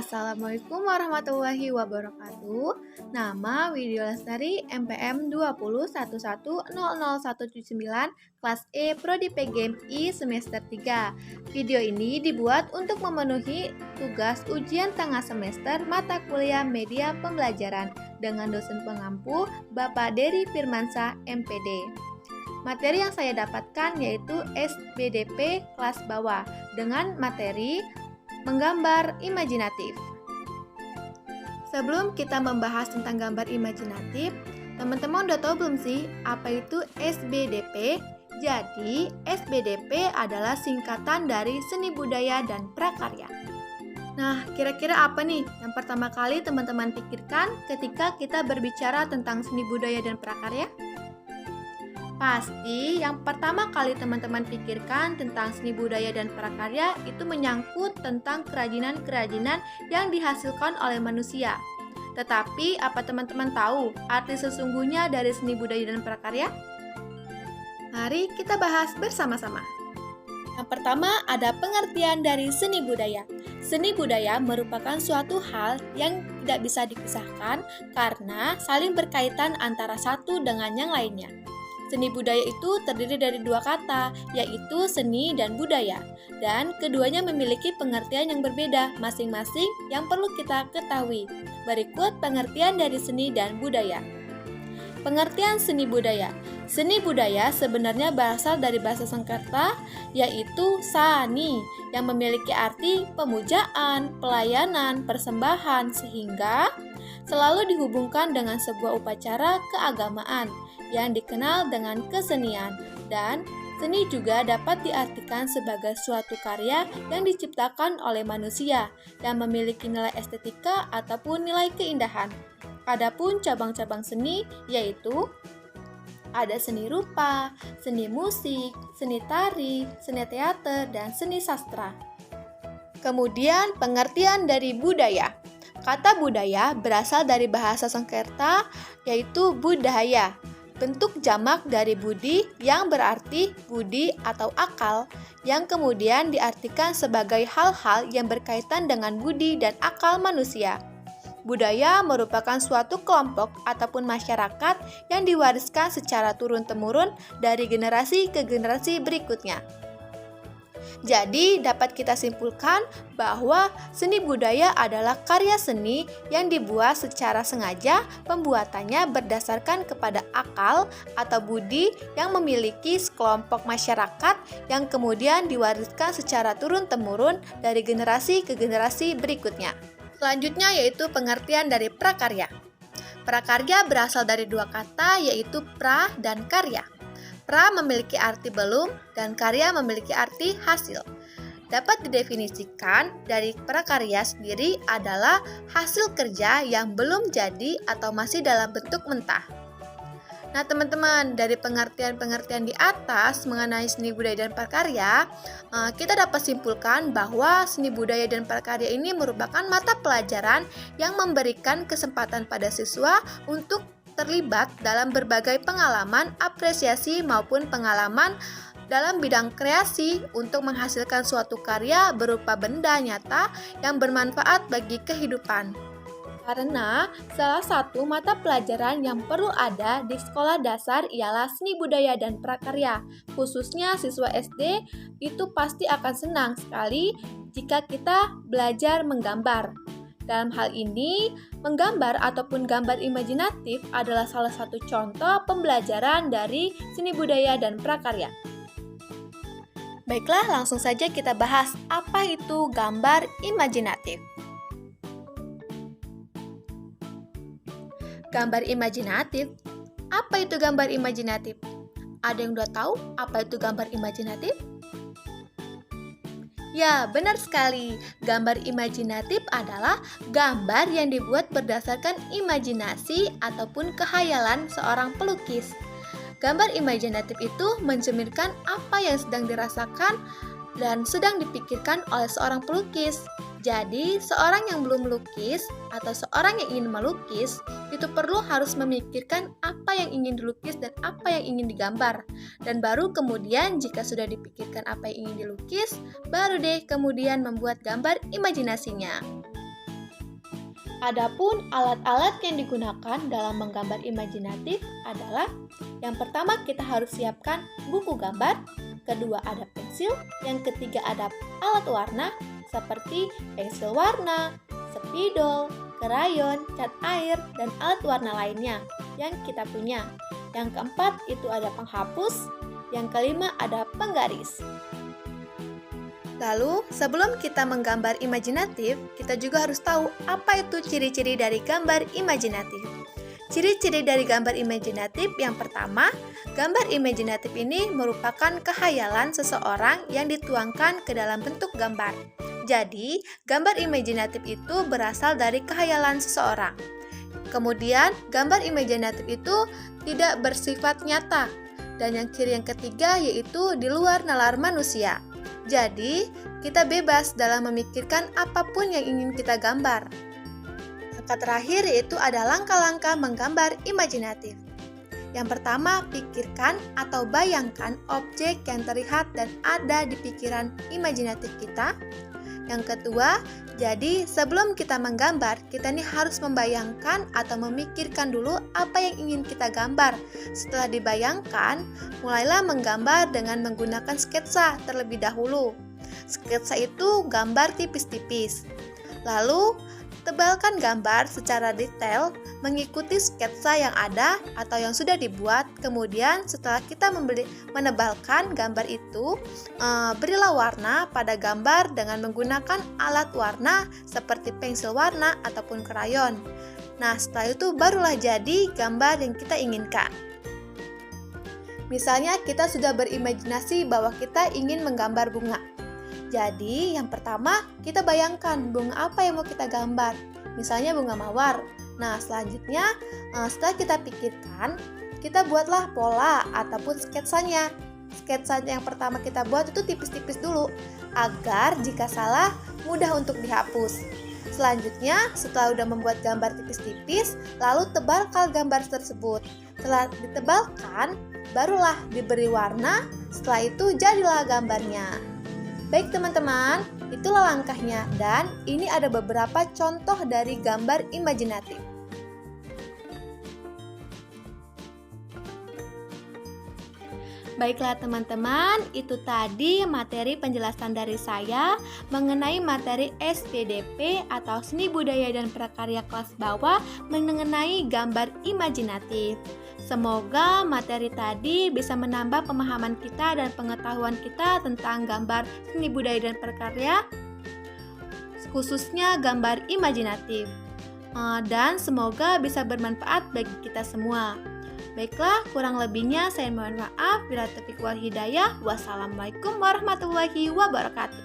Assalamualaikum warahmatullahi wabarakatuh. Nama Widya Lestari, MPM 201100179, kelas E Prodi PGMI semester 3. Video ini dibuat untuk memenuhi tugas ujian tengah semester mata kuliah media pembelajaran dengan dosen pengampu Bapak Dery Firmansyah, MPD. Materi yang saya dapatkan yaitu SBDP kelas bawah dengan materi menggambar imajinatif. Sebelum kita membahas tentang gambar imajinatif, teman-teman udah tahu belum sih apa itu SBDP? Jadi, SBDP adalah singkatan dari seni budaya dan prakarya. Nah, kira-kira apa nih yang pertama kali teman-teman pikirkan ketika kita berbicara tentang seni budaya dan prakarya? Pasti yang pertama kali teman-teman pikirkan tentang seni budaya dan prakarya itu menyangkut tentang kerajinan-kerajinan yang dihasilkan oleh manusia. Tetapi apa teman-teman tahu arti sesungguhnya dari seni budaya dan prakarya? Mari kita bahas bersama-sama. Yang pertama ada pengertian dari seni budaya. Seni budaya merupakan suatu hal yang tidak bisa dipisahkan karena saling berkaitan antara satu dengan yang lainnya. Seni budaya itu terdiri dari dua kata, yaitu seni dan budaya. Dan keduanya memiliki pengertian yang berbeda masing-masing yang perlu kita ketahui. Berikut pengertian dari seni dan budaya. Pengertian seni budaya. Seni budaya sebenarnya berasal dari bahasa Sanskerta, yaitu sani, yang memiliki arti pemujaan, pelayanan, persembahan, sehingga selalu dihubungkan dengan sebuah upacara keagamaan yang dikenal dengan kesenian, dan seni juga dapat diartikan sebagai suatu karya yang diciptakan oleh manusia yang memiliki nilai estetika ataupun nilai keindahan. Adapun cabang-cabang seni yaitu ada seni rupa, seni musik, seni tari, seni teater, dan seni sastra. Kemudian pengertian dari budaya. Kata budaya berasal dari bahasa Sanskerta yaitu budaya. Bentuk jamak dari budi yang berarti budi atau akal, yang kemudian diartikan sebagai hal-hal yang berkaitan dengan budi dan akal manusia. Budaya merupakan suatu kelompok ataupun masyarakat yang diwariskan secara turun-temurun dari generasi ke generasi berikutnya. Jadi, dapat kita simpulkan bahwa seni budaya adalah karya seni yang dibuat secara sengaja, pembuatannya berdasarkan kepada akal atau budi yang memiliki sekelompok masyarakat yang kemudian diwariskan secara turun-temurun dari generasi ke generasi berikutnya. Selanjutnya yaitu pengertian dari prakarya. Prakarya berasal dari dua kata yaitu pra dan karya. Pra memiliki arti belum dan karya memiliki arti hasil. Dapat didefinisikan dari prakarya sendiri adalah hasil kerja yang belum jadi atau masih dalam bentuk mentah. Nah teman-teman, dari pengertian-pengertian di atas mengenai seni budaya dan prakarya, kita dapat simpulkan bahwa seni budaya dan prakarya ini merupakan mata pelajaran yang memberikan kesempatan pada siswa untuk terlibat dalam berbagai pengalaman, apresiasi maupun pengalaman dalam bidang kreasi untuk menghasilkan suatu karya berupa benda nyata yang bermanfaat bagi kehidupan. Karena salah satu mata pelajaran yang perlu ada di sekolah dasar ialah seni budaya dan prakarya. Khususnya siswa SD itu pasti akan senang sekali jika kita belajar menggambar. Dalam hal ini, menggambar ataupun gambar imajinatif adalah salah satu contoh pembelajaran dari seni budaya dan prakarya. Baiklah, langsung saja kita bahas apa itu gambar imajinatif. Gambar imajinatif? Apa itu gambar imajinatif? Ada yang udah tahu apa itu gambar imajinatif? Ya, benar sekali. Gambar imajinatif adalah gambar yang dibuat berdasarkan imajinasi ataupun khayalan seorang pelukis. Gambar imajinatif itu mencerminkan apa yang sedang dirasakan dan sedang dipikirkan oleh seorang pelukis. Jadi, seorang yang belum melukis atau seorang yang ingin melukis itu perlu harus memikirkan apa yang ingin dilukis dan apa yang ingin digambar. Dan baru kemudian jika sudah dipikirkan apa yang ingin dilukis, baru deh kemudian membuat gambar imajinasinya. Adapun alat-alat yang digunakan dalam menggambar imajinatif adalah yang pertama kita harus siapkan buku gambar, kedua ada pensil, yang ketiga ada alat warna seperti pensil warna, spidol, krayon, cat air, dan alat warna lainnya yang kita punya. Yang keempat itu ada penghapus, yang kelima ada penggaris. Lalu, sebelum kita menggambar imajinatif, kita juga harus tahu apa itu ciri-ciri dari gambar imajinatif. Ciri-ciri dari gambar imajinatif yang pertama, gambar imajinatif ini merupakan khayalan seseorang yang dituangkan ke dalam bentuk gambar. Jadi, gambar imajinatif itu berasal dari khayalan seseorang. Kemudian, gambar imajinatif itu tidak bersifat nyata. Dan yang ciri yang ketiga yaitu di luar nalar manusia. Jadi, kita bebas dalam memikirkan apapun yang ingin kita gambar. Langkah terakhir yaitu ada langkah-langkah menggambar imajinatif. Yang pertama, pikirkan atau bayangkan objek yang terlihat dan ada di pikiran imajinatif kita. Yang kedua, jadi sebelum kita menggambar, kita nih harus membayangkan atau memikirkan dulu apa yang ingin kita gambar. Setelah dibayangkan, mulailah menggambar dengan menggunakan sketsa terlebih dahulu. Sketsa itu gambar tipis-tipis. Lalu, tebalkan gambar secara detail mengikuti sketsa yang ada atau yang sudah dibuat. Kemudian setelah kita menebalkan gambar itu, berilah warna pada gambar dengan menggunakan alat warna seperti pensil warna ataupun krayon. Nah, setelah itu barulah jadi gambar yang kita inginkan. Misalnya kita sudah berimajinasi bahwa kita ingin menggambar bunga. Jadi, yang pertama, kita bayangkan bunga apa yang mau kita gambar. Misalnya bunga mawar. Nah, selanjutnya, setelah kita pikirkan, kita buatlah pola ataupun sketsanya. Sketsa yang pertama kita buat itu tipis-tipis dulu, agar jika salah, mudah untuk dihapus. Selanjutnya, setelah udah membuat gambar tipis-tipis, lalu tebalkan gambar tersebut. Setelah ditebalkan, barulah diberi warna, setelah itu jadilah gambarnya. Baik teman-teman, itulah langkahnya dan ini ada beberapa contoh dari gambar imajinatif. Baiklah teman-teman, itu tadi materi penjelasan dari saya mengenai materi SPDP atau Seni Budaya dan Prakarya kelas bawah mengenai gambar imajinatif. Semoga materi tadi bisa menambah pemahaman kita dan pengetahuan kita tentang gambar seni budaya dan prakarya, khususnya gambar imajinatif. Dan semoga bisa bermanfaat bagi kita semua. Baiklah, kurang lebihnya saya mohon maaf. Bila taufiq wal hidayah. Wassalamualaikum warahmatullahi wabarakatuh.